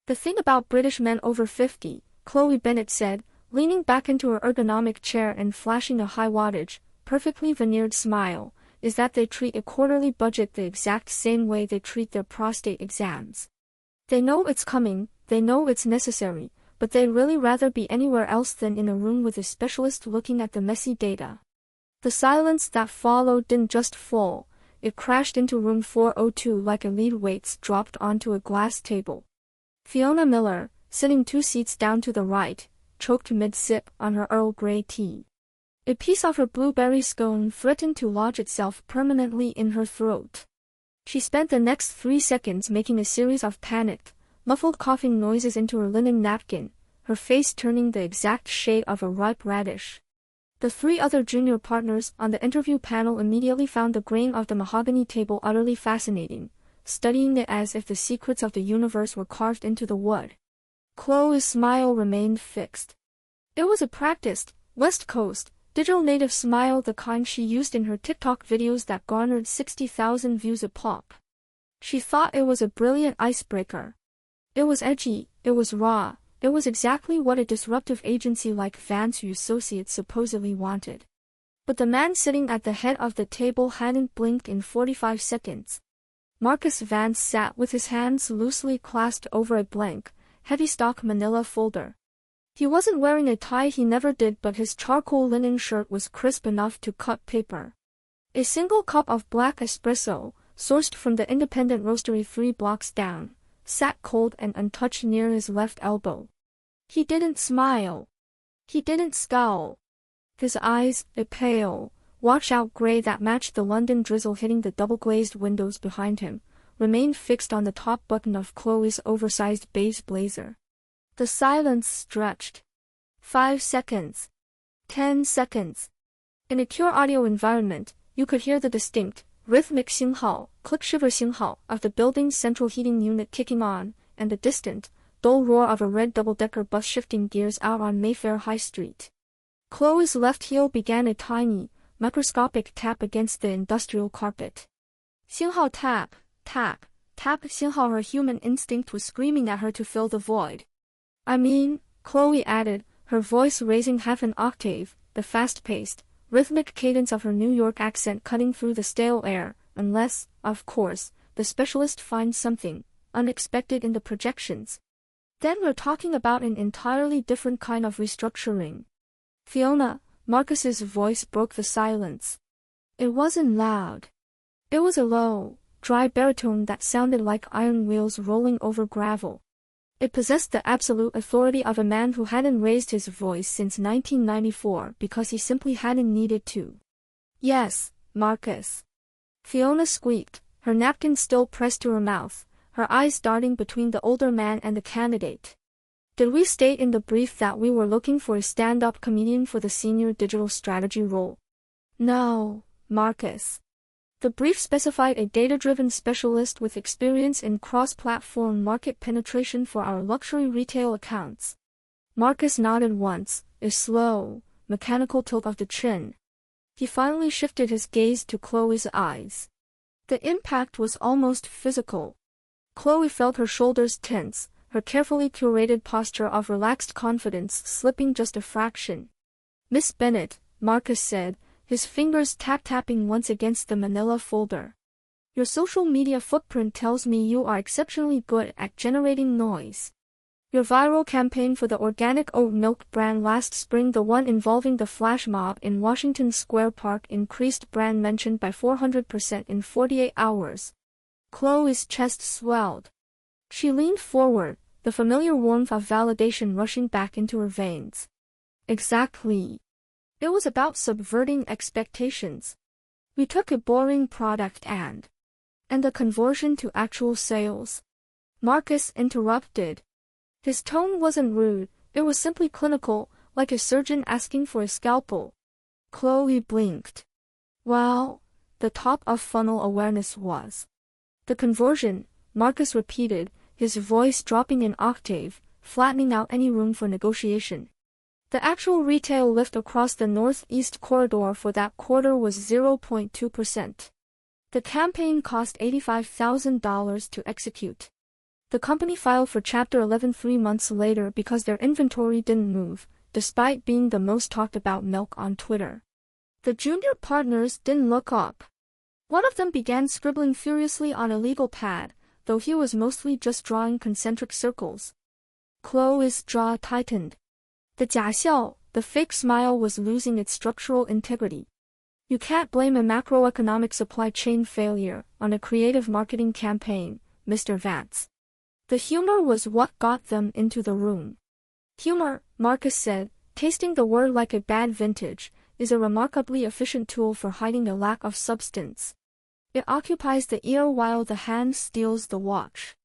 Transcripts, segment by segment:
The thing about British men over 50, Chloe Bennett said, leaning back into her ergonomic chair and flashing a high-wattage, perfectly veneered smile, is that they treat a quarterly budget the exact same way they treat their prostate exams. They know it's coming, they know it's necessary, but they'd really rather be anywhere else than in a room with a specialist looking at the messy data. The silence that followed didn't just fall, it crashed into room 402 like a lead weights dropped onto a glass table. Fiona Miller, sitting 2 seats down to the right, choked mid-sip on her Earl Grey tea. A piece of her blueberry scone threatened to lodge itself permanently in her throat. She spent the next 3 seconds making a series of panicked, muffled coughing noises into her linen napkin, her face turning the exact shade of a ripe radish. The 3 other junior partners on the interview panel immediately found the grain of the mahogany table utterly fascinating, studying it as if the secrets of the universe were carved into the wood. Chloe's smile remained fixed. It was a practiced, West Coast, digital native smile, the kind she used in her TikTok videos that garnered 60,000 views a pop. She thought it was a brilliant icebreaker. It was edgy, it was raw, it was exactly what a disruptive agency like Vance Associates supposedly wanted. But the man sitting at the head of the table hadn't blinked in 45 seconds. Marcus Vance sat with his hands loosely clasped over a blank, heavy stock manila folder. He wasn't wearing a tie, he never did, but his charcoal linen shirt was crisp enough to cut paper. A single cup of black espresso, sourced from the independent roastery 3 blocks down, sat cold and untouched near his left elbow. He didn't smile. He didn't scowl. His eyes, a pale, washed-out gray that matched the London drizzle hitting the double-glazed windows behind him, remained fixed on the top button of Chloe's oversized beige blazer. The silence stretched. 5 seconds. 10 seconds. In a pure audio environment, you could hear the distinct, rhythmic xinghao, click shiver xinghao of the building's central heating unit kicking on, and the distant, dull roar of a red double-decker bus shifting gears out on Mayfair High Street. Chloe's left heel began a tiny, microscopic tap against the industrial carpet. Xinghao tap, tap, tap Xinghao. Her human instinct was screaming at her to fill the void. I mean, Chloe added, her voice raising half an octave, the fast-paced, rhythmic cadence of her New York accent cutting through the stale air, unless, of course, the specialist finds something unexpected in the projections. Then we're talking about an entirely different kind of restructuring. Fiona, Marcus's voice broke the silence. It wasn't loud. It was a low, dry baritone that sounded like iron wheels rolling over gravel. It possessed the absolute authority of a man who hadn't raised his voice since 1994 because he simply hadn't needed to. Yes, Marcus. Fiona squeaked, her napkin still pressed to her mouth, her eyes darting between the older man and the candidate. Did we state in the brief that we were looking for a stand-up comedian for the senior digital strategy role? No, Marcus. The brief specified a data-driven specialist with experience in cross-platform market penetration for our luxury retail accounts. Marcus nodded once, a slow, mechanical tilt of the chin. He finally shifted his gaze to Chloe's eyes. The impact was almost physical. Chloe felt her shoulders tense, her carefully curated posture of relaxed confidence slipping just a fraction. Miss Bennett, Marcus said, his fingers tap-tapping once against the manila folder. Your social media footprint tells me you are exceptionally good at generating noise. Your viral campaign for the organic oat milk brand last spring, the one involving the flash mob in Washington Square Park, increased brand mention by 400% in 48 hours. Chloe's chest swelled. She leaned forward, the familiar warmth of validation rushing back into her veins. Exactly. It was about subverting expectations. We took a boring product and the conversion to actual sales. Marcus interrupted. His tone wasn't rude, it was simply clinical, like a surgeon asking for a scalpel. Chloe blinked. Well, the top of funnel awareness was. The conversion, Marcus repeated, his voice dropping an octave, flattening out any room for negotiation. The actual retail lift across the Northeast Corridor for that quarter was 0.2%. The campaign cost $85,000 to execute. The company filed for Chapter 11 3 months later because their inventory didn't move, despite being the most talked about milk on Twitter. The junior partners didn't look up. One of them began scribbling furiously on a legal pad, though he was mostly just drawing concentric circles. Chloe's jaw tightened. The 假笑, the fake smile, was losing its structural integrity. You can't blame a macroeconomic supply chain failure on a creative marketing campaign, Mr. Vance. The humor was what got them into the room. Humor, Marcus said, tasting the word like a bad vintage, is a remarkably efficient tool for hiding a lack of substance. It occupies the ear while the hand steals the watch.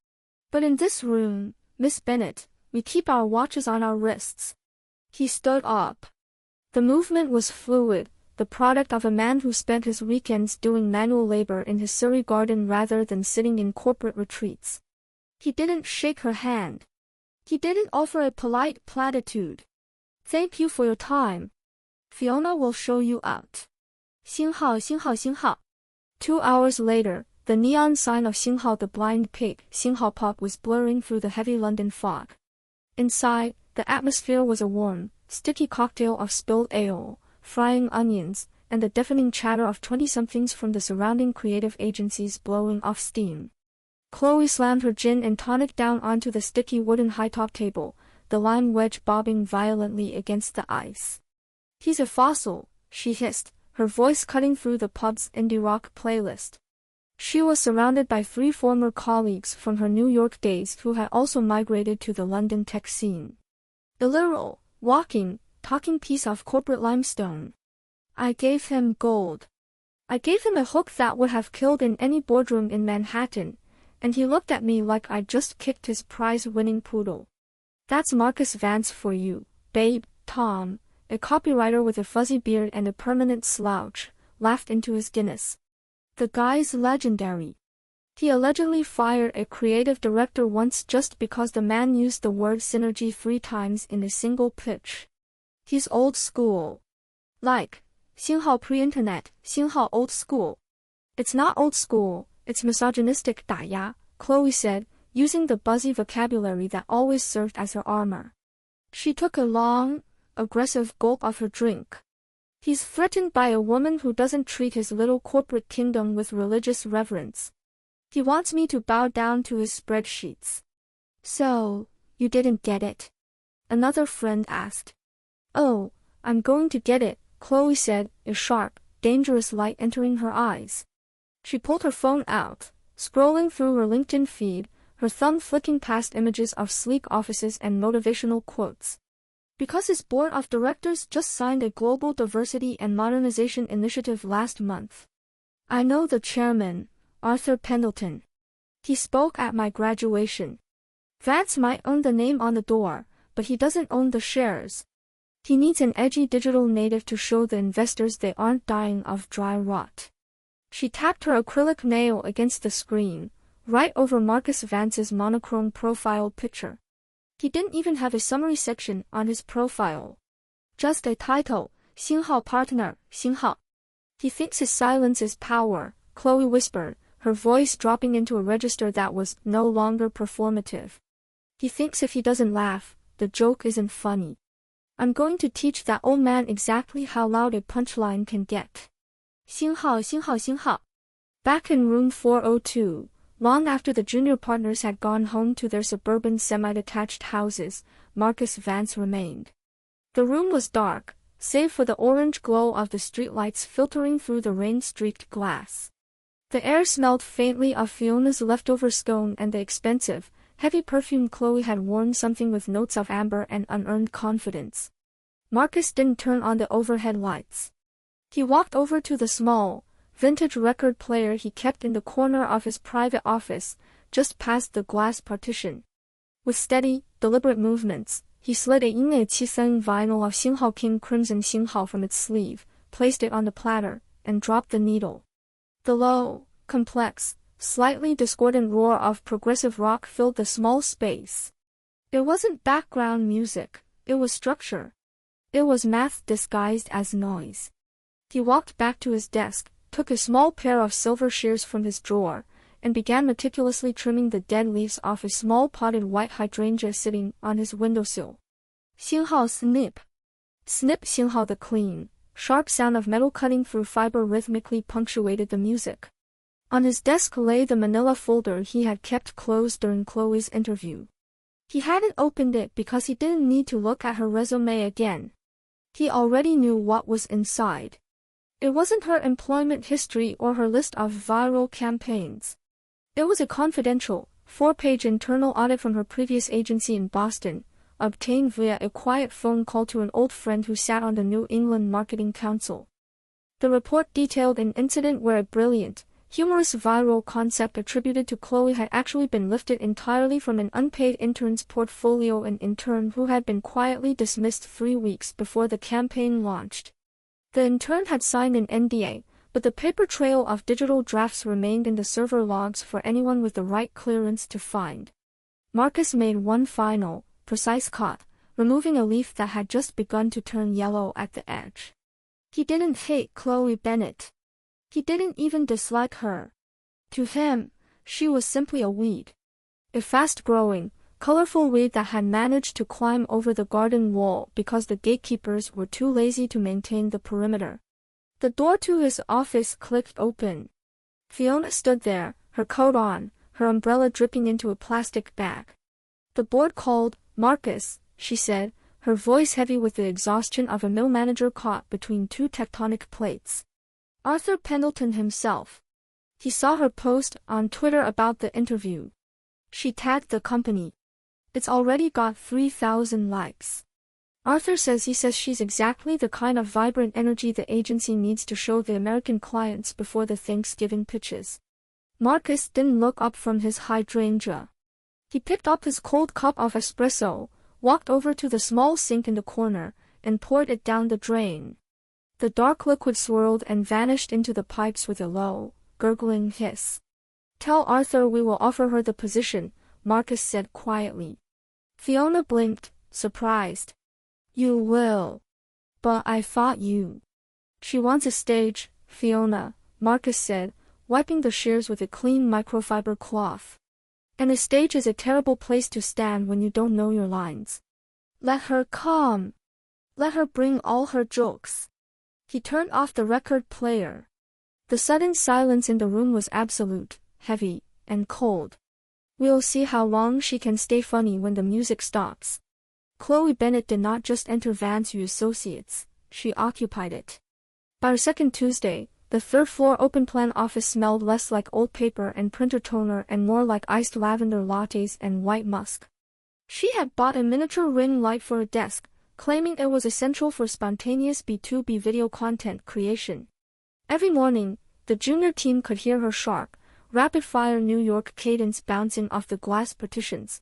But in this room, Miss Bennet, we keep our watches on our wrists. He stood up. The movement was fluid, the product of a man who spent his weekends doing manual labor in his Surrey garden rather than sitting in corporate retreats. He didn't shake her hand. He didn't offer a polite platitude. Thank you for your time. Fiona will show you out. 星号星号星号. 2 hours later, the neon sign of Xinghao the Blind Pig, Xinghao Pop, was blurring through the heavy London fog. Inside, the atmosphere was a warm, sticky cocktail of spilled ale, frying onions, and the deafening chatter of 20-somethings from the surrounding creative agencies blowing off steam. Chloe slammed her gin and tonic down onto the sticky wooden high-top table, the lime wedge bobbing violently against the ice. He's a fossil, she hissed, her voice cutting through the pub's indie rock playlist. She was surrounded by 3 former colleagues from her New York days who had also migrated to the London tech scene. A literal, walking, talking piece of corporate limestone. I gave him gold. I gave him a hook that would have killed in any boardroom in Manhattan, and he looked at me like I'd just kicked his prize-winning poodle. That's Marcus Vance for you, babe, Tom, a copywriter with a fuzzy beard and a permanent slouch, laughed into his Guinness. The guy's legendary. He allegedly fired a creative director once just because the man used the word synergy 3 times in a single pitch. He's old school. Like, 星号 pre-internet, 星号 old school. It's not old school, it's misogynistic 打压, Chloe said, using the buzzy vocabulary that always served as her armor. She took a long, aggressive gulp of her drink. He's threatened by a woman who doesn't treat his little corporate kingdom with religious reverence. He wants me to bow down to his spreadsheets. So, you didn't get it? Another friend asked. Oh, I'm going to get it, Chloe said, a sharp, dangerous light entering her eyes. She pulled her phone out, scrolling through her LinkedIn feed, her thumb flicking past images of sleek offices and motivational quotes. Because his board of directors just signed a global diversity and modernization initiative last month. I know the chairman, Arthur Pendleton. He spoke at my graduation. Vance might own the name on the door, but he doesn't own the shares. He needs an edgy digital native to show the investors they aren't dying of dry rot. She tapped her acrylic nail against the screen, right over Marcus Vance's monochrome profile picture. He didn't even have a summary section on his profile. Just a title, 星号 partner, 星号. He thinks his silence is power, Chloe whispered, her voice dropping into a register that was no longer performative. He thinks if he doesn't laugh, the joke isn't funny. I'm going to teach that old man exactly how loud a punchline can get. 星号星号星号. Back in room 402, long after the junior partners had gone home to their suburban semi-detached houses, Marcus Vance remained. The room was dark, save for the orange glow of the streetlights filtering through the rain-streaked glass. The air smelled faintly of Fiona's leftover scone and the expensive, heavy perfume Chloe had worn, something with notes of amber and unearned confidence. Marcus didn't turn on the overhead lights. He walked over to the small, vintage record player he kept in the corner of his private office, just past the glass partition. With steady, deliberate movements, he slid a 1973 vinyl of Xinghao King Crimson Xinghao from its sleeve, placed it on the platter, and dropped the needle. The low, complex, slightly discordant roar of progressive rock filled the small space. It wasn't background music, it was structure. It was math disguised as noise. He walked back to his desk, took a small pair of silver shears from his drawer, and began meticulously trimming the dead leaves off a small potted white hydrangea sitting on his windowsill. 星号 snip. Snip 星号 the clean, sharp sound of metal cutting through fiber rhythmically punctuated the music. On his desk lay the manila folder he had kept closed during Chloe's interview. He hadn't opened it because he didn't need to look at her resume again. He already knew what was inside. It wasn't her employment history or her list of viral campaigns. It was a confidential, 4-page internal audit from her previous agency in Boston, obtained via a quiet phone call to an old friend who sat on the New England Marketing Council. The report detailed an incident where a brilliant, humorous viral concept attributed to Chloe had actually been lifted entirely from an unpaid intern's portfolio, an intern who had been quietly dismissed 3 weeks before the campaign launched. The intern had signed an NDA, but the paper trail of digital drafts remained in the server logs for anyone with the right clearance to find. Marcus made one final, precise cut, removing a leaf that had just begun to turn yellow at the edge. He didn't hate Chloe Bennet. He didn't even dislike her. To him, she was simply a weed. A fast-growing, colorful weed that had managed to climb over the garden wall because the gatekeepers were too lazy to maintain the perimeter. The door to his office clicked open. Fiona stood there, her coat on, her umbrella dripping into a plastic bag. "The board called, Marcus," she said, her voice heavy with the exhaustion of a mill manager caught between two tectonic plates. Arthur Pendleton himself. He saw her post on Twitter about the interview. She tagged the company. It's already got 3,000 likes. Arthur says she's exactly the kind of vibrant energy the agency needs to show the American clients before the Thanksgiving pitches. Marcus didn't look up from his hydrangea. He picked up his cold cup of espresso, walked over to the small sink in the corner, and poured it down the drain. The dark liquid swirled and vanished into the pipes with a low, gurgling hiss. "Tell Arthur we will offer her the position," Marcus said quietly. Fiona blinked, surprised. "You will. But I thought you." "She wants a stage, Fiona," Marcus said, wiping the shears with a clean microfiber cloth. "And a stage is a terrible place to stand when you don't know your lines. Let her come. Let her bring all her jokes." He turned off the record player. The sudden silence in the room was absolute, heavy, and cold. "We'll see how long she can stay funny when the music stops." Chloe Bennet did not just enter Vance Associates, she occupied it. By her second Tuesday, the third-floor open-plan office smelled less like old paper and printer toner and more like iced lavender lattes and white musk. She had bought a miniature ring light for a desk, claiming it was essential for spontaneous B2B video content creation. Every morning, the junior team could hear her sharp, rapid-fire New York cadence bouncing off the glass partitions.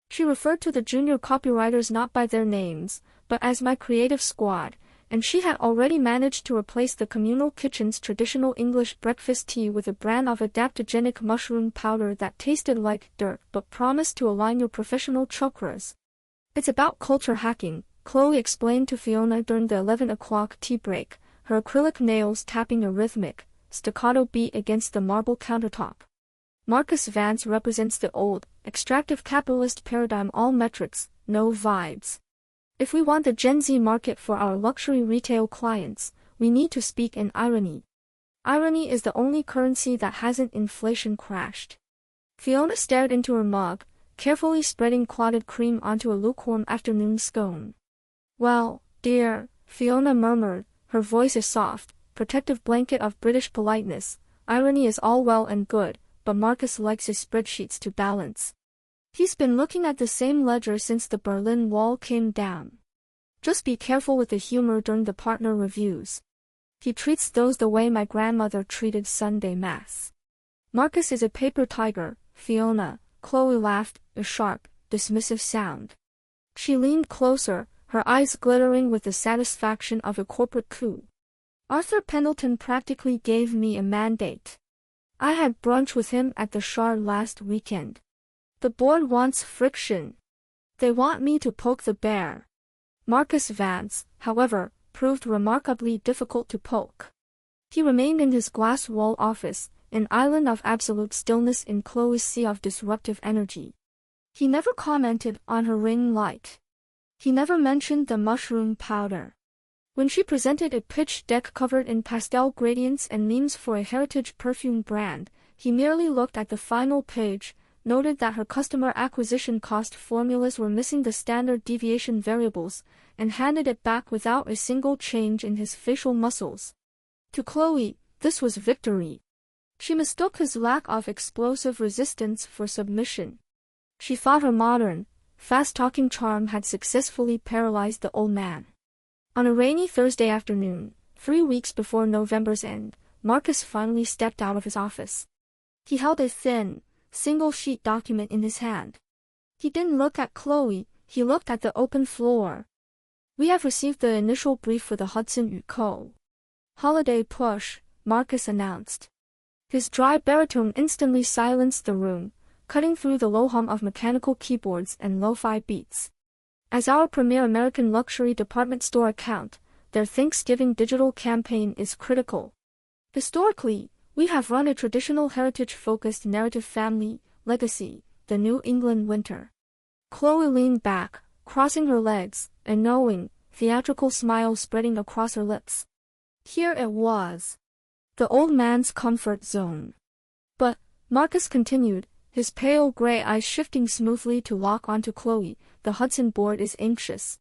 She referred to the junior copywriters not by their names, but as my creative squad, and she had already managed to replace the communal kitchen's traditional English breakfast tea with a brand of adaptogenic mushroom powder that tasted like dirt but promised to align your professional chakras. "It's about culture hacking," Chloe explained to Fiona during the 11 o'clock tea break, her acrylic nails tapping a rhythmic, staccato beat against the marble countertop. "Marcus Vance represents the old, extractive capitalist paradigm, all metrics, no vibes. If we want the Gen Z market for our luxury retail clients, we need to speak in irony. Irony is the only currency that hasn't inflation crashed." Fiona stared into her mug, carefully spreading clotted cream onto a lukewarm afternoon scone. "Well, dear," Fiona murmured, her voice a soft, protective blanket of British politeness, "irony is all well and good, but Marcus likes his spreadsheets to balance. He's been looking at the same ledger since the Berlin Wall came down. Just be careful with the humor during the partner reviews. He treats those the way my grandmother treated Sunday Mass." "Marcus is a paper tiger, Fiona," Chloe laughed, a sharp, dismissive sound. She leaned closer, her eyes glittering with the satisfaction of a corporate coup. "Arthur Pendleton practically gave me a mandate. I had brunch with him at the Shard last weekend. The board wants friction. They want me to poke the bear." Marcus Vance, however, proved remarkably difficult to poke. He remained in his glass-wall office, an island of absolute stillness in Chloe's sea of disruptive energy. He never commented on her ring light. He never mentioned the mushroom powder. When she presented a pitch deck covered in pastel gradients and memes for a heritage perfume brand, he merely looked at the final page, noted that her customer acquisition cost formulas were missing the standard deviation variables, and handed it back without a single change in his facial muscles. To Chloe, this was victory. She mistook his lack of explosive resistance for submission. She thought her modern, fast-talking charm had successfully paralyzed the old man. On a rainy Thursday afternoon, 3 weeks before November's end, Marcus finally stepped out of his office. He held a thin, single-sheet document in his hand. He didn't look at Chloe, he looked at the open floor. "We have received the initial brief for the Hudson & Co. holiday push," Marcus announced. His dry baritone instantly silenced the room, cutting through the low hum of mechanical keyboards and lo-fi beats. As our premier American luxury department store account, their Thanksgiving digital campaign is critical. Historically, we have run a traditional heritage-focused narrative family, legacy, the New England winter. Chloe leaned back, crossing her legs, a knowing, theatrical smile spreading across her lips. Here it was. The old man's comfort zone. But, Marcus continued, his pale gray eyes shifting smoothly to lock onto Chloe, the Hudson board is anxious.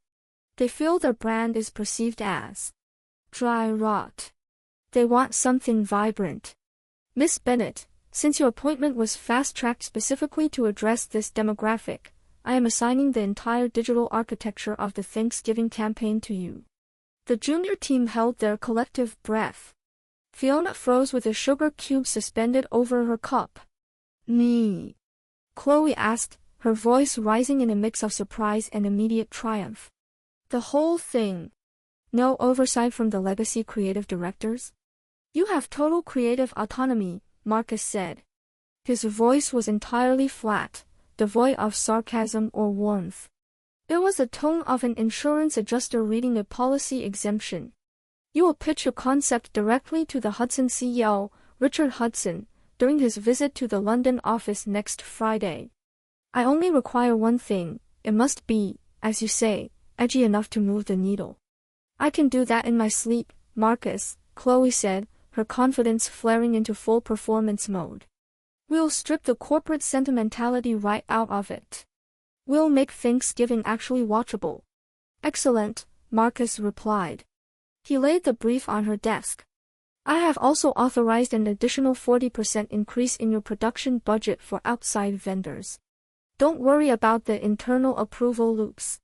They feel their brand is perceived as dry rot. They want something vibrant. Miss Bennett, since your appointment was fast-tracked specifically to address this demographic, I am assigning the entire digital architecture of the Thanksgiving campaign to you. The junior team held their collective breath. Fiona froze with a sugar cube suspended over her cup. "Me?" Chloe asked, her voice rising in a mix of surprise and immediate triumph. "The whole thing. No oversight from the legacy creative directors?" "You have total creative autonomy," Marcus said. His voice was entirely flat, devoid of sarcasm or warmth. It was the tone of an insurance adjuster reading a policy exemption. "You will pitch your concept directly to the Hudson CEO, Richard Hudson, during his visit to the London office next Friday. I only require one thing, it must be, as you say, edgy enough to move the needle." "I can do that in my sleep, Marcus," Chloe said, her confidence flaring into full performance mode. "We'll strip the corporate sentimentality right out of it. We'll make Thanksgiving actually watchable." "Excellent," Marcus replied. He laid the brief on her desk. "I have also authorized an additional 40% increase in your production budget for outside vendors. Don't worry about the internal approval loops.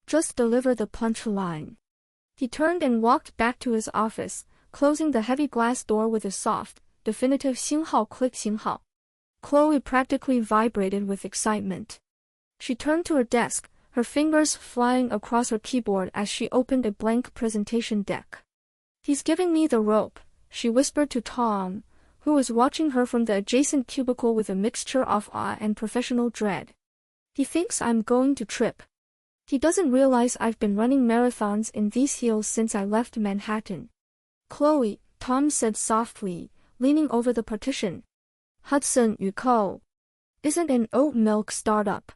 Just deliver the punchline." He turned and walked back to his office, closing the heavy glass door with a soft, definitive 星号 click 星号. Chloe practically vibrated with excitement. She turned to her desk, her fingers flying across her keyboard as she opened a blank presentation deck. "He's giving me the rope," she whispered to Tom, who was watching her from the adjacent cubicle with a mixture of awe and professional dread. "He thinks I'm going to trip. He doesn't realize I've been running marathons in these heels since I left Manhattan." "Chloe," Tom said softly, leaning over the partition. "Hudson & Co. isn't an oat milk startup.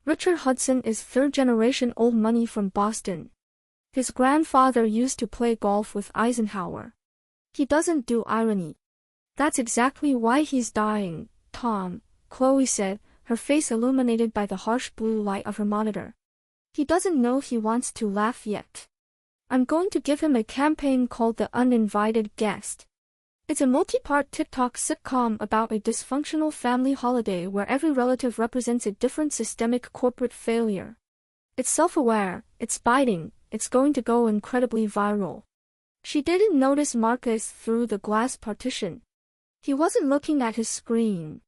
Richard Hudson is third-generation old money from Boston. His grandfather used to play golf with Eisenhower. He doesn't do irony. That's exactly why he's dying, Tom," Chloe said, her face illuminated by the harsh blue light of her monitor. "He doesn't know he wants to laugh yet. I'm going to give him a campaign called The Uninvited Guest. It's a multi-part TikTok sitcom about a dysfunctional family holiday where every relative represents a different systemic corporate failure. It's self-aware, it's biting, it's going to go incredibly viral." She didn't notice Marcus through the glass partition. He wasn't looking at his screen.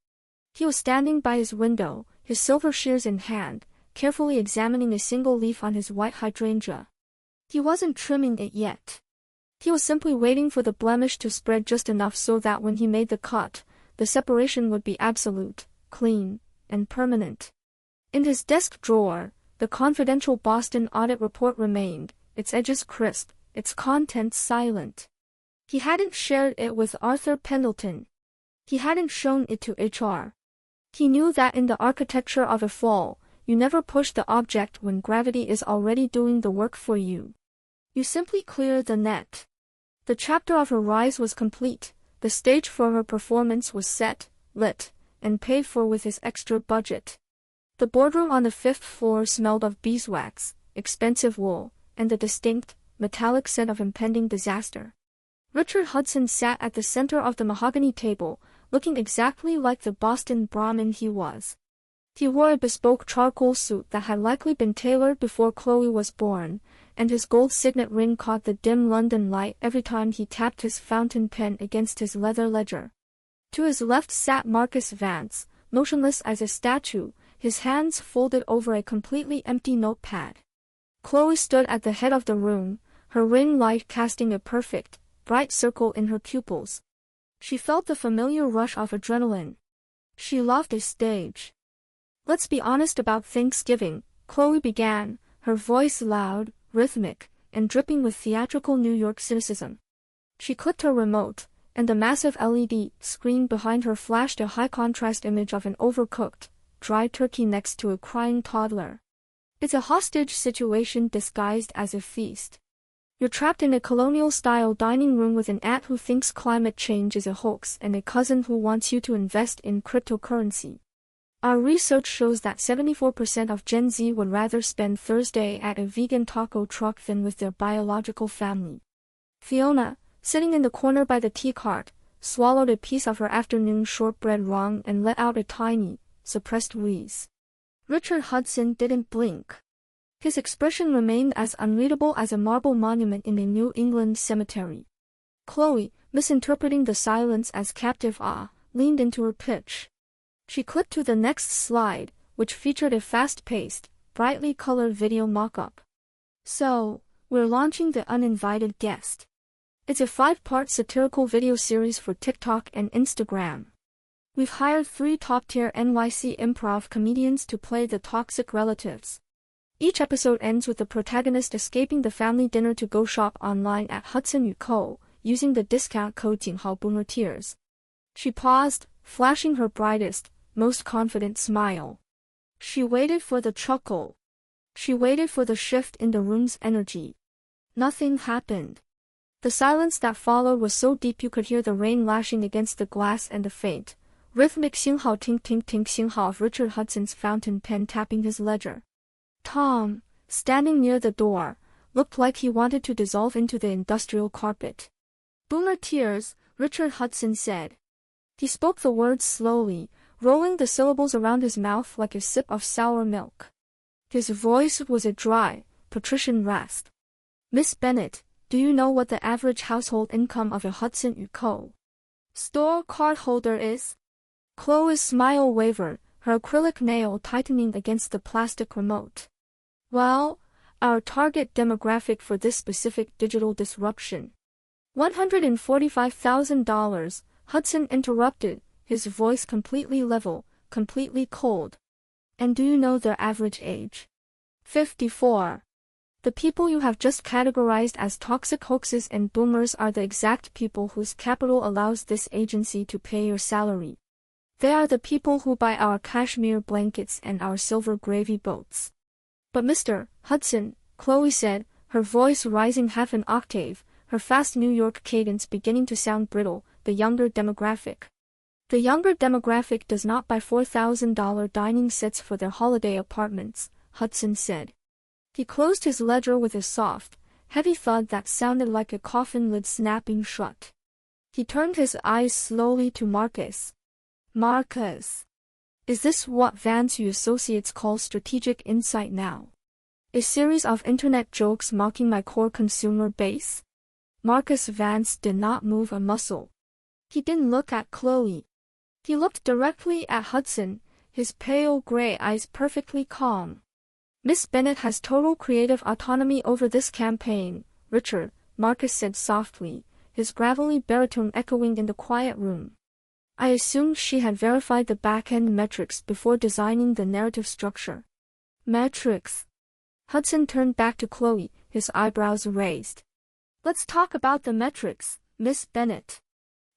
He was standing by his window, his silver shears in hand, carefully examining a single leaf on his white hydrangea. He wasn't trimming it yet. He was simply waiting for the blemish to spread just enough so that when he made the cut, the separation would be absolute, clean, and permanent. In his desk drawer, the confidential Boston audit report remained, its edges crisp, its contents silent. He hadn't shared it with Arthur Pendleton. He hadn't shown it to HR. He knew that in the architecture of a fall, you never push the object when gravity is already doing the work for you. You simply clear the net. The chapter of her rise was complete. The stage for her performance was set, lit, and paid for with his extra budget. The boardroom on the 5th floor smelled of beeswax, expensive wool, and the distinct, metallic scent of impending disaster. Richard Hudson sat at the center of the mahogany table, looking exactly like the Boston Brahmin he was. He wore a bespoke charcoal suit that had likely been tailored before Chloe was born, and his gold signet ring caught the dim London light every time he tapped his fountain pen against his leather ledger. To his left sat Marcus Vance, motionless as a statue, his hands folded over a completely empty notepad. Chloe stood at the head of the room, her ring light casting a perfect, bright circle in her pupils. She felt the familiar rush of adrenaline. She loved a stage. "Let's be honest about Thanksgiving," Chloe began, her voice loud, rhythmic, and dripping with theatrical New York cynicism. She clicked her remote, and the massive LED screen behind her flashed a high-contrast image of an overcooked, dry turkey next to a crying toddler. "It's a hostage situation disguised as a feast. You're trapped in a colonial-style dining room with an aunt who thinks climate change is a hoax and a cousin who wants you to invest in cryptocurrency. Our research shows that 74% of Gen Z would rather spend Thursday at a vegan taco truck than with their biological family." Fiona, sitting in the corner by the tea cart, swallowed a piece of her afternoon shortbread wrong and let out a tiny, suppressed wheeze. Richard Hudson didn't blink. His expression remained as unreadable as a marble monument in a New England cemetery. Chloe, misinterpreting the silence as captive awe, leaned into her pitch. She clicked to the next slide, which featured a fast-paced, brightly colored video mock-up. "So, we're launching The Uninvited Guest. It's a 5-part satirical video series for TikTok and Instagram. We've hired 3 top-tier NYC improv comedians to play the toxic relatives. Each episode ends with the protagonist escaping the family dinner to go shop online at Hudson & Co., using the discount code #BoomerTears. She paused, flashing her brightest, most confident smile. She waited for the chuckle. She waited for the shift in the room's energy. Nothing happened. The silence that followed was so deep you could hear the rain lashing against the glass and the faint, rhythmic xinghao ting ting ting xinghao of Richard Hudson's fountain pen tapping his ledger. Tom, standing near the door, looked like he wanted to dissolve into the industrial carpet. "Boomer tears," Richard Hudson said. He spoke the words slowly, rolling the syllables around his mouth like a sip of sour milk. His voice was a dry, patrician rasp. "Miss Bennett, do you know what the average household income of a Hudson & Co. store cardholder is?" Chloe's smile wavered, her acrylic nail tightening against the plastic remote. "Well, our target demographic for this specific digital disruption." $145,000, Hudson interrupted, his voice completely level, completely cold. "And do you know their average age?" 54. The people you have just categorized as toxic hoaxes and boomers are the exact people whose capital allows this agency to pay your salary. They are the people who buy our cashmere blankets and our silver gravy boats. "But Mr. Hudson," Chloe said, her voice rising half an octave, her fast New York cadence beginning to sound brittle, "the younger demographic. The younger demographic does not buy $4,000 dining sets for their holiday apartments," Hudson said. He closed his ledger with a soft, heavy thud that sounded like a coffin lid snapping shut. He turned his eyes slowly to Marcus. "Marcus, is this what Vance Associates calls strategic insight now? A series of internet jokes mocking my core consumer base?" Marcus Vance did not move a muscle. He didn't look at Chloe. He looked directly at Hudson, his pale gray eyes perfectly calm. "Miss Bennett has total creative autonomy over this campaign, Richard," Marcus said softly, his gravelly baritone echoing in the quiet room. "I assumed she had verified the back-end metrics before designing the narrative structure." "Metrics?" Hudson turned back to Chloe, his eyebrows raised. "Let's talk about the metrics, Miss Bennett.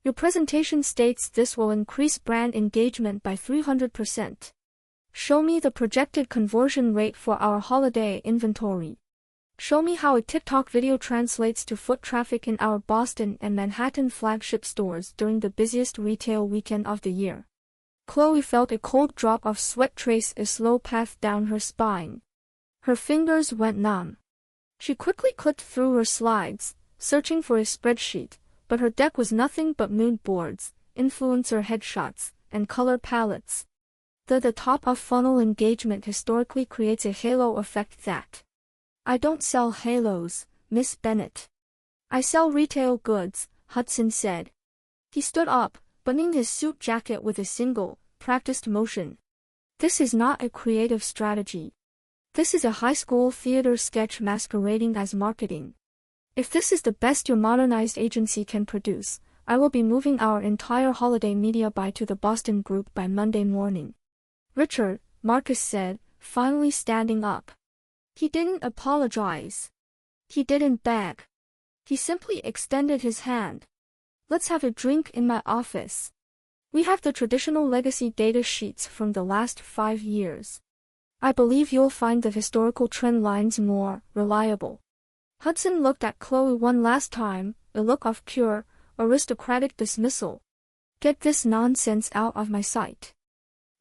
Your presentation states this will increase brand engagement by 300%. Show me the projected conversion rate for our holiday inventory. Show me how a TikTok video translates to foot traffic in our Boston and Manhattan flagship stores during the busiest retail weekend of the year. Chloe felt a cold drop of sweat trace a slow path down her spine. Her fingers went numb. She quickly clicked through her slides, searching for a spreadsheet, but her deck was nothing but mood boards, influencer headshots, and color palettes. The top of funnel engagement historically creates a halo effect that. I don't sell halos, Miss Bennett. I sell retail goods, Hudson said. He stood up, buttoning his suit jacket with a single, practiced motion. This is not a creative strategy. This is a high school theater sketch masquerading as marketing. If this is the best your modernized agency can produce, I will be moving our entire holiday media buy to the Boston group by Monday morning. Richard, Marcus said, finally standing up. He didn't apologize. He didn't beg. He simply extended his hand. Let's have a drink in my office. We have the traditional legacy data sheets from the last 5 years. I believe you'll find the historical trend lines more reliable. Hudson looked at Chloe one last time, a look of pure, aristocratic dismissal. Get this nonsense out of my sight.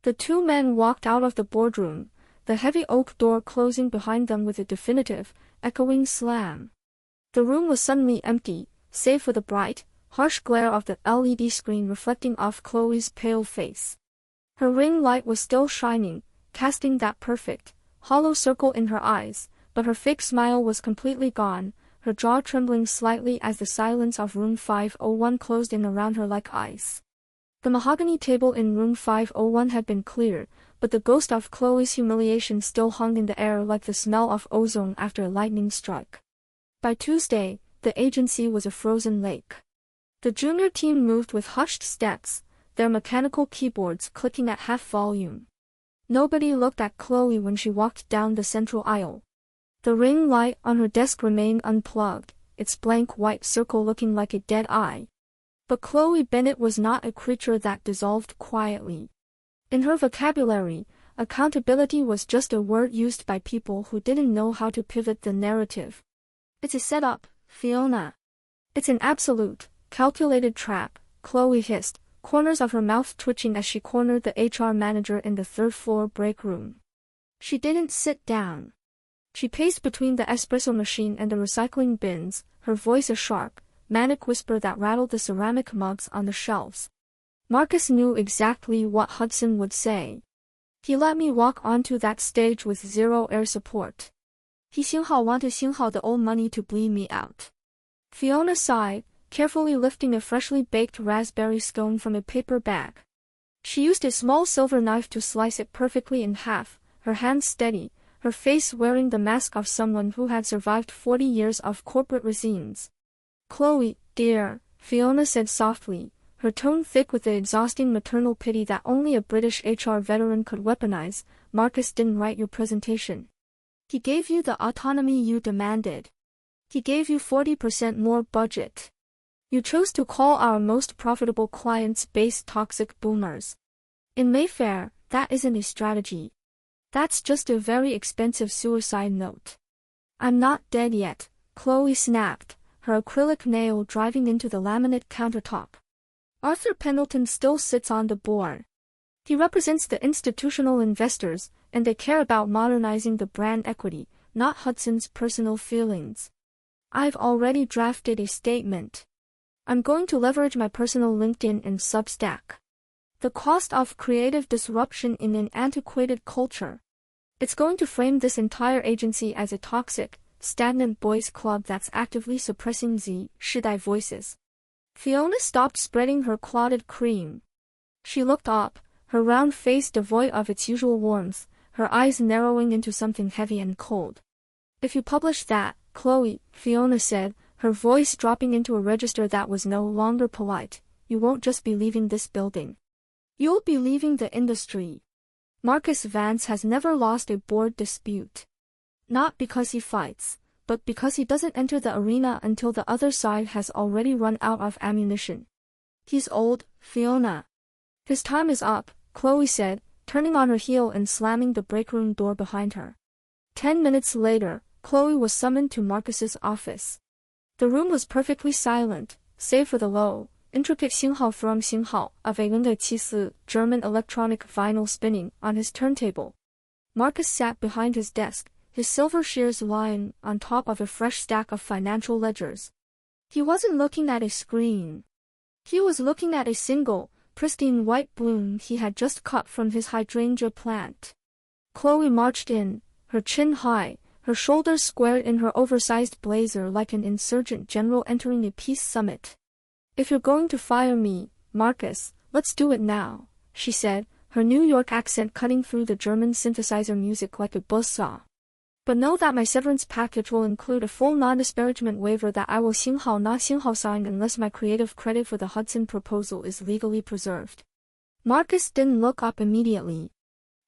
The two men walked out of the boardroom, the heavy oak door closing behind them with a definitive, echoing slam. The room was suddenly empty, save for the bright, harsh glare of the LED screen reflecting off Chloe's pale face. Her ring light was still shining, casting that perfect, hollow circle in her eyes, but her fake smile was completely gone, her jaw trembling slightly as the silence of room 501 closed in around her like ice. The mahogany table in room 501 had been cleared, but the ghost of Chloe's humiliation still hung in the air like the smell of ozone after a lightning strike. By Tuesday, the agency was a frozen lake. The junior team moved with hushed steps, their mechanical keyboards clicking at half volume. Nobody looked at Chloe when she walked down the central aisle. The ring light on her desk remained unplugged, its blank white circle looking like a dead eye. But Chloe Bennett was not a creature that dissolved quietly. In her vocabulary, accountability was just a word used by people who didn't know how to pivot the narrative. It's a setup, Fiona. It's an absolute, calculated trap, Chloe hissed, corners of her mouth twitching as she cornered the HR manager in the third-floor break room. She didn't sit down. She paced between the espresso machine and the recycling bins, her voice a sharp, manic whisper that rattled the ceramic mugs on the shelves. Marcus knew exactly what Hudson would say. He let me walk onto that stage with zero air support. He 幸好 wanted 幸好 the old money to bleed me out. Fiona sighed, carefully lifting a freshly baked raspberry scone from a paper bag. She used a small silver knife to slice it perfectly in half, her hands steady, her face wearing the mask of someone who had survived 40 years of corporate resines. Chloe, dear, Fiona said softly, her tone thick with the exhausting maternal pity that only a British HR veteran could weaponize. Marcus didn't write your presentation. He gave you the autonomy you demanded. He gave you 40% more budget. You chose to call our most profitable clients base toxic boomers. In Mayfair, that isn't a strategy. That's just a very expensive suicide note. I'm not dead yet, Chloe snapped, her acrylic nail driving into the laminate countertop. Arthur Pendleton still sits on the board. He represents the institutional investors, and they care about modernizing the brand equity, not Hudson's personal feelings. I've already drafted a statement. I'm going to leverage my personal LinkedIn and Substack. The cost of creative disruption in an antiquated culture. It's going to frame this entire agency as a toxic, stagnant boys club that's actively suppressing Z Shidai voices. Fiona stopped spreading her clotted cream. She looked up, her round face devoid of its usual warmth, her eyes narrowing into something heavy and cold. If you publish that, Chloe, Fiona said, her voice dropping into a register that was no longer polite, you won't just be leaving this building. You'll be leaving the industry. Marcus Vance has never lost a board dispute. Not because he fights, but because he doesn't enter the arena until the other side has already run out of ammunition. He's old, Fiona. His time is up, Chloe said, turning on her heel and slamming the break room door behind her. 10 minutes later, Chloe was summoned to Marcus's office. The room was perfectly silent, save for the low, intricate 星号 from 星号 of a Linde German electronic vinyl spinning on his turntable. Marcus sat behind his desk, his silver shears lying on top of a fresh stack of financial ledgers. He wasn't looking at a screen. He was looking at a single, pristine white bloom he had just cut from his hydrangea plant. Chloe marched in, her chin high, her shoulders squared in her oversized blazer like an insurgent general entering a peace summit. "If you're going to fire me, Marcus, let's do it now," she said, her New York accent cutting through the German synthesizer music like a buzzsaw. "But know that my severance package will include a full non-disparagement waiver that I will 星号 not 星号 sign unless my creative credit for the Hudson proposal is legally preserved." Marcus didn't look up immediately.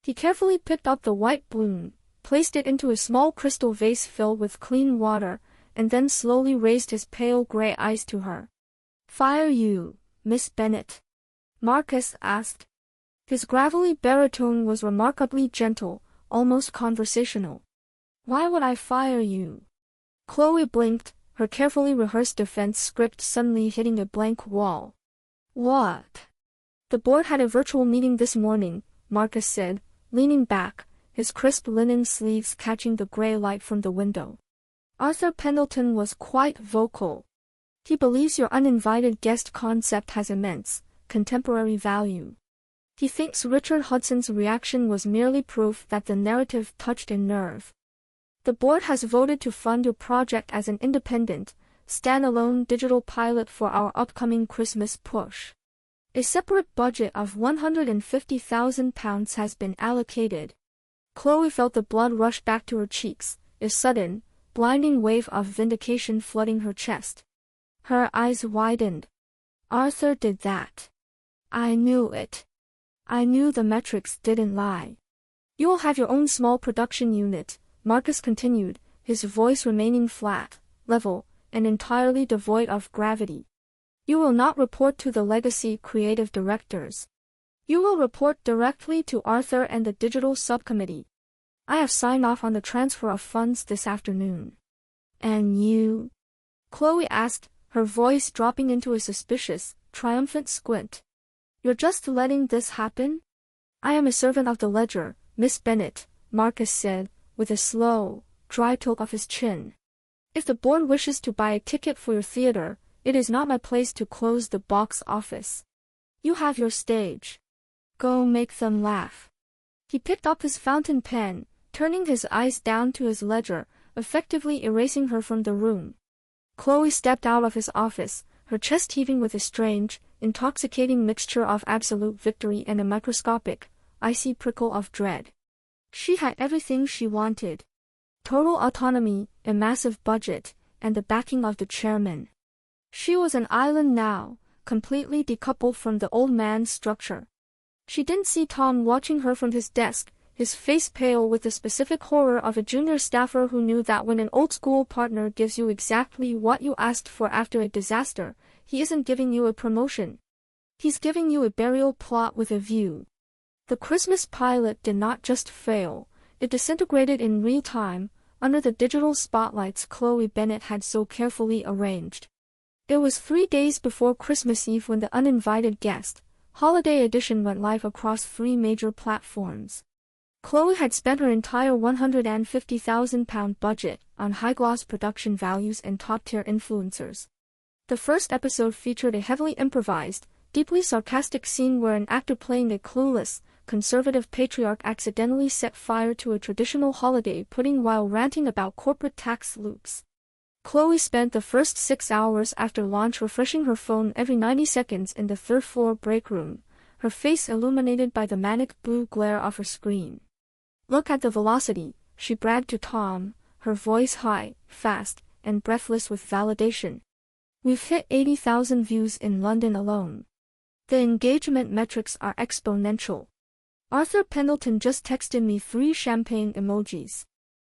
He carefully picked up the white bloom, placed it into a small crystal vase filled with clean water, and then slowly raised his pale gray eyes to her. "Fire you, Miss Bennet?" Marcus asked. His gravelly baritone was remarkably gentle, almost conversational. "Why would I fire you?" Chloe blinked, her carefully rehearsed defense script suddenly hitting a blank wall. "What?" "The board had a virtual meeting this morning," Marcus said, leaning back, his crisp linen sleeves catching the gray light from the window. Arthur Pendleton was quite vocal. "He believes your uninvited guest concept has immense, contemporary value. He thinks Richard Hudson's reaction was merely proof that the narrative touched a nerve. The board has voted to fund your project as an independent, standalone digital pilot for our upcoming Christmas push. A separate budget of £150,000 has been allocated." Chloe felt the blood rush back to her cheeks, a sudden, blinding wave of vindication flooding her chest. Her eyes widened. "Arthur did that. I knew it. I knew the metrics didn't lie." "You will have your own small production unit," Marcus continued, his voice remaining flat, level, and entirely devoid of gravity. "You will not report to the legacy creative directors. You will report directly to Arthur and the digital subcommittee. I have signed off on the transfer of funds this afternoon." "And you?" Chloe asked, her voice dropping into a suspicious, triumphant squint. "You're just letting this happen?" "I am a servant of the ledger, Miss Bennet," Marcus said, with a slow, dry tilt of his chin. "If the board wishes to buy a ticket for your theater, it is not my place to close the box office. You have your stage. Go make them laugh." He picked up his fountain pen, turning his eyes down to his ledger, effectively erasing her from the room. Chloe stepped out of his office, her chest heaving with a strange, intoxicating mixture of absolute victory and a microscopic, icy prickle of dread. She had everything she wanted. Total autonomy, a massive budget, and the backing of the chairman. She was an island now, completely decoupled from the old man's structure. She didn't see Tom watching her from his desk, his face pale with the specific horror of a junior staffer who knew that when an old-school partner gives you exactly what you asked for after a disaster, he isn't giving you a promotion. He's giving you a burial plot with a view. The Christmas pilot did not just fail, it disintegrated in real time, under the digital spotlights Chloe Bennet had so carefully arranged. It was 3 days before Christmas Eve when the uninvited guest, Holiday Edition went live across 3 major platforms. Chloe had spent her entire £150,000 budget on high-gloss production values and top-tier influencers. The first episode featured a heavily improvised, deeply sarcastic scene where an actor playing a clueless, conservative patriarch accidentally set fire to a traditional holiday pudding while ranting about corporate tax loops. Chloe spent the first 6 hours after launch refreshing her phone every 90 seconds in the third-floor break room, her face illuminated by the manic blue glare of her screen. "Look at the velocity," she bragged to Tom, her voice high, fast, and breathless with validation. "We've hit 80,000 views in London alone. The engagement metrics are exponential. Arthur Pendleton just texted me 3 champagne emojis."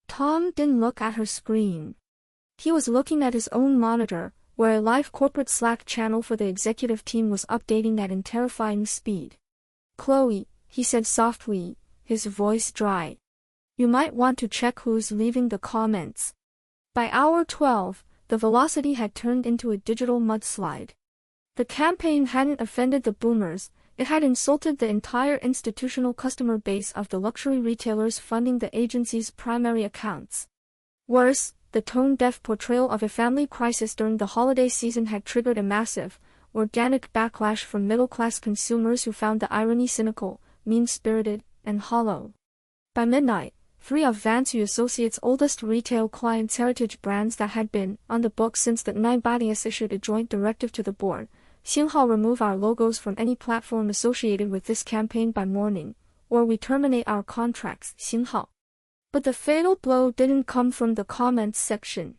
Tom didn't look at her screen. He was looking at his own monitor, where a live corporate Slack channel for the executive team was updating at terrifying speed. "Chloe," he said softly, his voice dry. "You might want to check who's leaving the comments." By hour 12, the velocity had turned into a digital mudslide. The campaign hadn't offended the boomers, it had insulted the entire institutional customer base of the luxury retailers funding the agency's primary accounts. Worse, the tone-deaf portrayal of a family crisis during the holiday season had triggered a massive, organic backlash from middle-class consumers who found the irony cynical, mean-spirited, and hollow. By midnight, 3 of Vance U Associates' oldest retail clients' heritage brands that had been on the books since the 1980s issued a joint directive to the board. "Xinhao, remove our logos from any platform associated with this campaign by morning, or we terminate our contracts, Xinhao." But the fatal blow didn't come from the comments section.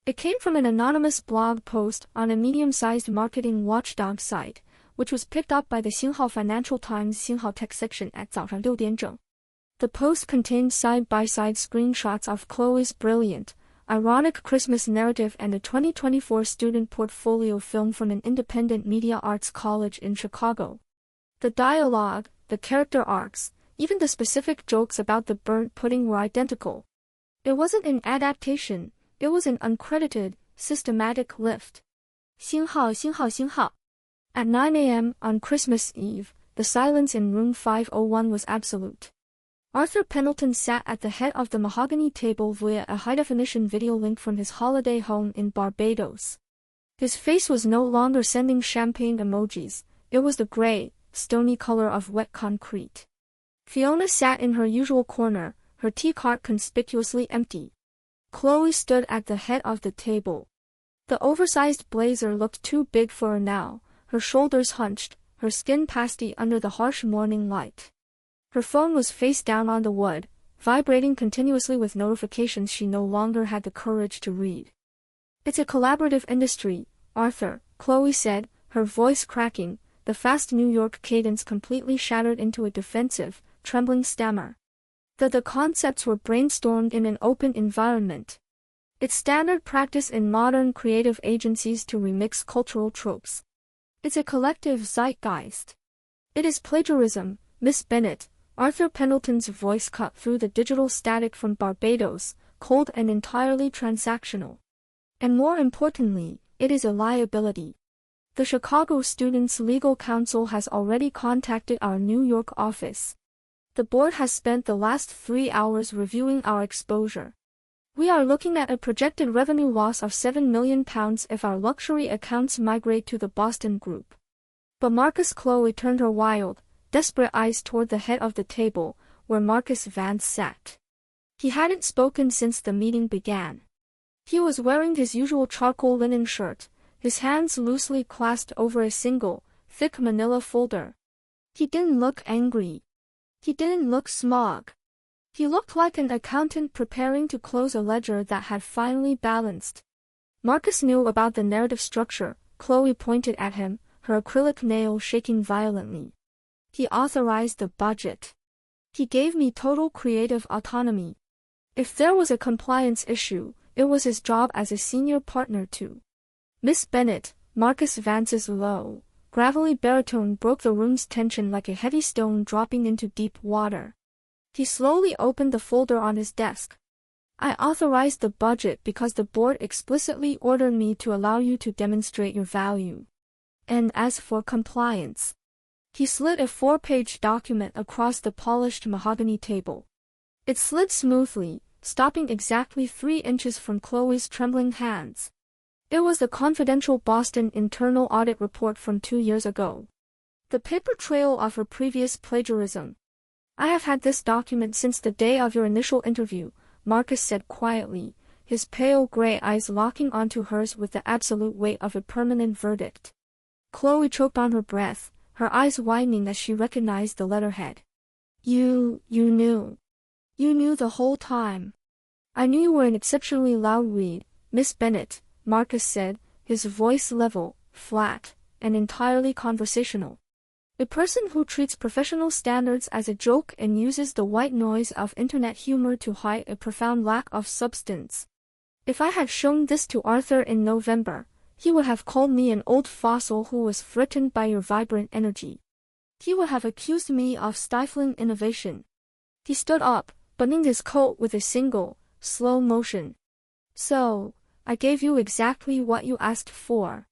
It came from an anonymous blog post on a medium-sized marketing watchdog site, which was picked up by the Xinhao Financial Times Xinhao Tech section at 早上6点整. The post contained side-by-side screenshots of Chloe's brilliant, ironic Christmas narrative and a 2024 student portfolio film from an independent media arts college in Chicago. The dialogue, the character arcs, even the specific jokes about the burnt pudding were identical. It wasn't an adaptation, it was an uncredited, systematic lift. 星号, 星号, 星号. At 9 a.m. on Christmas Eve, the silence in room 501 was absolute. Arthur Pendleton sat at the head of the mahogany table via a high-definition video link from his holiday home in Barbados. His face was no longer sending champagne emojis, it was the gray, stony color of wet concrete. Fiona sat in her usual corner, her tea cart conspicuously empty. Chloe stood at the head of the table. The oversized blazer looked too big for her now, her shoulders hunched, her skin pasty under the harsh morning light. Her phone was face down on the wood, vibrating continuously with notifications she no longer had the courage to read. "It's a collaborative industry, Arthur," Chloe said, her voice cracking, the fast New York cadence completely shattered into a defensive, trembling stammer. The concepts were brainstormed in an open environment. It's standard practice in modern creative agencies to remix cultural tropes. It's a collective zeitgeist. It is plagiarism, Miss Bennett. Arthur Pendleton's voice cut through the digital static from Barbados, cold and entirely transactional. And more importantly, it is a liability. The Chicago Students' Legal Counsel has already contacted our New York office. The board has spent the last 3 hours reviewing our exposure. We are looking at a projected revenue loss of £7 million if our luxury accounts migrate to the Boston Group. But Marcus. Chloe turned her wild, desperate eyes toward the head of the table, where Marcus Vance sat. He hadn't spoken since the meeting began. He was wearing his usual charcoal linen shirt, his hands loosely clasped over a single, thick manila folder. He didn't look angry. He didn't look smug. He looked like an accountant preparing to close a ledger that had finally balanced. Marcus knew about the narrative structure, Chloe pointed at him, her acrylic nail shaking violently. He authorized the budget. He gave me total creative autonomy. If there was a compliance issue, it was his job as a senior partner to. Miss Bennett, Marcus Vance's low, gravelly baritone broke the room's tension like a heavy stone dropping into deep water. He slowly opened the folder on his desk. "I authorized the budget because the board explicitly ordered me to allow you to demonstrate your value. And as for compliance..." He slid a 4-page document across the polished mahogany table. It slid smoothly, stopping exactly 3 inches from Chloe's trembling hands. It was the confidential Boston internal audit report from 2 years ago. The paper trail of her previous plagiarism. "I have had this document since the day of your initial interview," Marcus said quietly, his pale gray eyes locking onto hers with the absolute weight of a permanent verdict. Chloe choked on her breath, her eyes widening as she recognized the letterhead. You knew. You knew the whole time." "I knew you were an exceptionally loud read, Miss Bennett," Marcus said, his voice level, flat, and entirely conversational. "A person who treats professional standards as a joke and uses the white noise of internet humor to hide a profound lack of substance. If I had shown this to Arthur in November, He would have called me an old fossil who was threatened by your vibrant energy. He would have accused me of stifling innovation. He stood up, buttoning his coat with a single, slow motion. So, I gave you exactly what you asked for.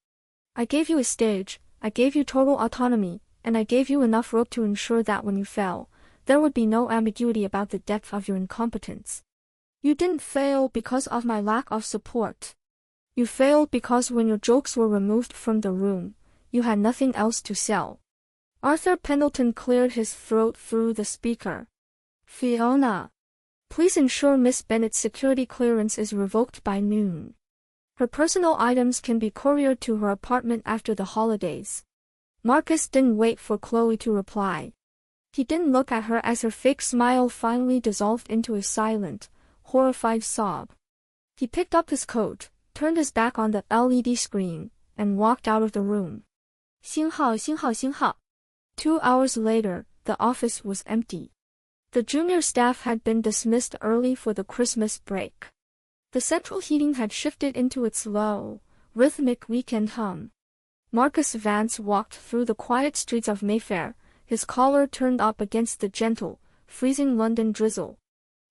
I gave you a stage, I gave you total autonomy, and I gave you enough rope to ensure that when you fell, there would be no ambiguity about the depth of your incompetence. You didn't fail because of my lack of support. You failed because when your jokes were removed from the room, you had nothing else to sell. Arthur Pendleton cleared his throat through the speaker. Fiona, please ensure Miss Bennett's security clearance is revoked by noon. Her personal items can be couriered to her apartment after the holidays. Marcus didn't wait for Chloe to reply. He didn't look at her as her fake smile finally dissolved into a silent, horrified sob. He picked up his coat, turned his back on the LED screen, and walked out of the room. 星号星号星号. 2 hours later, the office was empty. The junior staff had been dismissed early for the Christmas break. The central heating had shifted into its low, rhythmic weekend hum. Marcus Vance walked through the quiet streets of Mayfair, his collar turned up against the gentle, freezing London drizzle.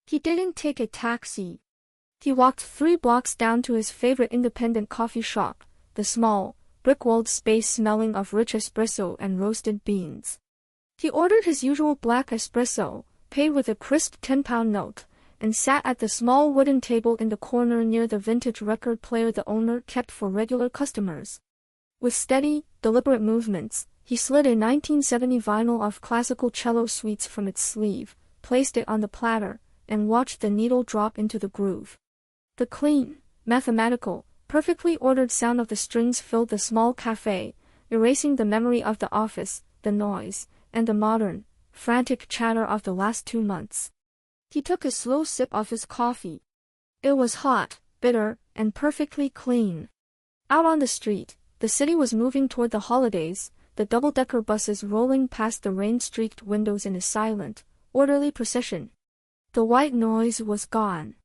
He didn't take a taxi. He walked 3 blocks down to his favorite independent coffee shop, the small, brick-walled space smelling of rich espresso and roasted beans. He ordered his usual black espresso, paid with a crisp 10-pound note, and sat at the small wooden table in the corner near the vintage record player the owner kept for regular customers. With steady, deliberate movements, he slid a 1970 vinyl of classical cello suites from its sleeve, placed it on the platter, and watched the needle drop into the groove. The clean, mathematical, perfectly ordered sound of the strings filled the small cafe, erasing the memory of the office, the noise, and the modern, frantic chatter of the last 2 months. He took a slow sip of his coffee. It was hot, bitter, and perfectly clean. Out on the street, the city was moving toward the holidays, the double-decker buses rolling past the rain-streaked windows in a silent, orderly procession. The white noise was gone.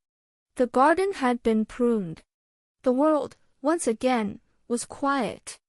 The garden had been pruned. The world, once again, was quiet.